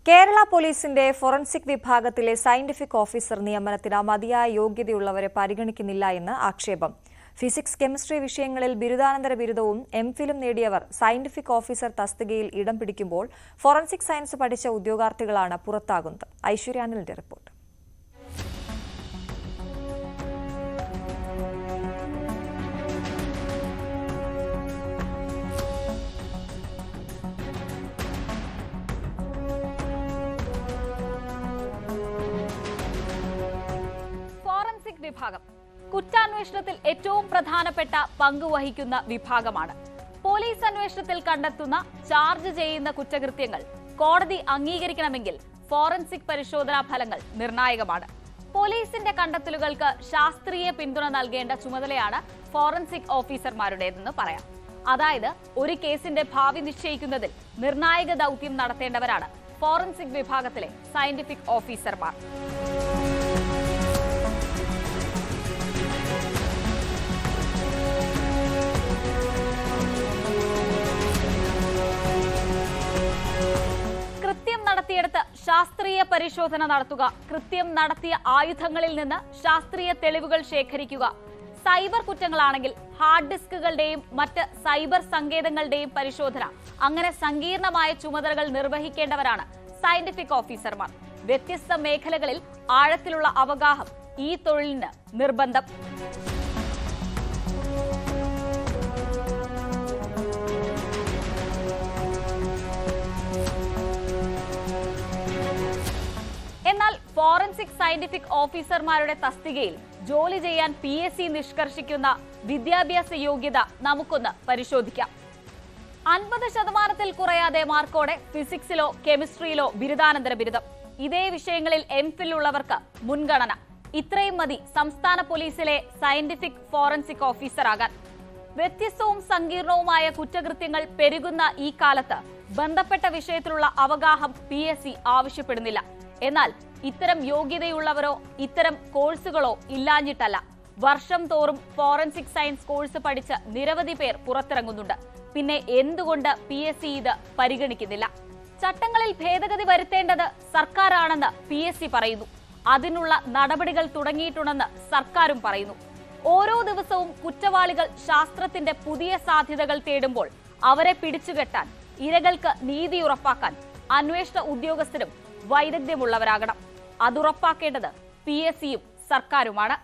കേരള പോലീസിന്റെ ഫോറൻസിക് വിഭാഗത്തിലെ scientific officer നിയമനത്തിന് മതിയായ യോഗ്യതയുള്ളവരെ പരിഗണിക്കുന്നില്ല എന്ന് ആക്ഷേപം. ഫിസിക്സ്, കെമിസ്ട്രി വിഷയങ്ങളിൽ ബിരുദാനന്തര ബിരുദവും എംഫിലും നേടിയവർ സയന്റിഫിക് ഓഫീസർ തസ്തികയിൽ ഇടം പിടിക്കുമ്പോൾ ഫോറൻസിക് സയൻസ് പഠിച്ച ഉദ്യോഗാർത്ഥികളാണ് പുറത്താകുന്നത്. ഐശ്വര്യാനിലിന്റെ റിപ്പോർട്ട്. വിഭാഗം കുറ്റാന്വേഷണത്തിൽ ഏറ്റവും പ്രധാനപ്പെട്ട പങ്ക് വഹിക്കുന്ന വിഭാഗമാണ്. പോലീസ് അന്വേഷണത്തിൽ കണ്ടെത്തുന്ന ചാർജ് ചെയ്യുന്ന കുറ്റകൃത്യങ്ങൾ കോടതി അംഗീകരിക്കണമെങ്കിൽ ഫോറൻസിക് പരിശോധനാ ഫലങ്ങൾ നിർണായകമാണ്. പോലീസിന്റെ കണ്ടെത്തലുകൾക്ക് ശാസ്ത്രീയ പിന്തുണ നൽകേണ്ട ചുമതലയാണ് ഫോറൻസിക് ഓഫീസർമാരുടേതെന്ന് പറയാം. അതായത് ഒരു കേസിന്റെ ഭാവി നിശ്ചയിക്കുന്നതിൽ നിർണായക ദൗത്യം നടത്തേണ്ടവരാണ് ഫോറൻസിക് വിഭാഗത്തിലെ സയന്റിഫിക് ഓഫീസർമാർ. നടത്തിയെടുത്ത് ശാസ്ത്രീയ പരിശോധന നടത്തുക, കൃത്യം നടത്തിയ ആയുധങ്ങളിൽ നിന്ന് ശാസ്ത്രീയ തെളിവുകൾ ശേഖരിക്കുക, സൈബർ കുറ്റങ്ങളാണെങ്കിൽ ഹാർഡ് ഡിസ്കുകളുടെയും മറ്റ് സൈബർ സങ്കേതങ്ങളുടെയും പരിശോധന, അങ്ങനെ സങ്കീർണമായ ചുമതലകൾ നിർവഹിക്കേണ്ടവരാണ് സയന്റിഫിക് ഓഫീസർമാർ. വ്യത്യസ്ത മേഖലകളിൽ ആഴത്തിലുള്ള അവഗാഹം ഈ തൊഴിലിന് നിർബന്ധം. എന്നാൽ ഫോറൻസിക് സയന്റിഫിക് ഓഫീസർമാരുടെ തസ്തികയിൽ ജോലി ചെയ്യാൻ PSC നിഷ്കർഷിക്കുന്ന വിദ്യാഭ്യാസ യോഗ്യത നമുക്കൊന്ന് പരിശോധിക്കാം. 50% കുറയാതെ മാർക്കോടെ ഫിസിക്സിലോ കെമിസ്ട്രിയിലോ ബിരുദാനന്തര ബിരുദം, ഇതേ വിഷയങ്ങളിൽ എംഫിൽ ഉള്ളവർക്ക് മുൻഗണന. ഇത്രയും മതി സംസ്ഥാന പോലീസിലെ സയന്റിഫിക് ഫോറൻസിക് ഓഫീസറാകാൻ. വ്യത്യസ്തവും സങ്കീർണവുമായ കുറ്റകൃത്യങ്ങൾ പെരുകുന്ന ഈ കാലത്ത് ബന്ധപ്പെട്ട വിഷയത്തിലുള്ള അവഗാഹം PSC ആവശ്യപ്പെടുന്നില്ല. എന്നാൽ ഇത്തരം യോഗ്യതയുള്ളവരോ ഇത്തരം കോഴ്സുകളോ ഇല്ലാഞ്ഞിട്ടല്ല. വർഷം തോറും ഫോറൻസിക് സയൻസ് കോഴ്സ് പഠിച്ച് നിരവധി പേർ പുറത്തിറങ്ങുന്നുണ്ട്. പിന്നെ എന്തുകൊണ്ട് PSC ഇത് പരിഗണിക്കുന്നില്ല? ചട്ടങ്ങളിൽ ഭേദഗതി വരുത്തേണ്ടത് സർക്കാരാണെന്ന് PSC പറയുന്നു. അതിനുള്ള നടപടികൾ തുടങ്ങിയിട്ടുണ്ടെന്ന് സർക്കാരും പറയുന്നു. ഓരോ ദിവസവും കുറ്റവാളികൾ ശാസ്ത്രത്തിന്റെ പുതിയ സാധ്യതകൾ തേടുമ്പോൾ അവരെ പിടിച്ചുകെട്ടാൻ, ഇരകൾക്ക് നീതി ഉറപ്പാക്കാൻ അന്വേഷണ ഉദ്യോഗസ്ഥരും വൈദഗ്ധ്യമുള്ളവരാകണം. അതുറപ്പാക്കേണ്ടത് PSCയും സർക്കാരുമാണ്.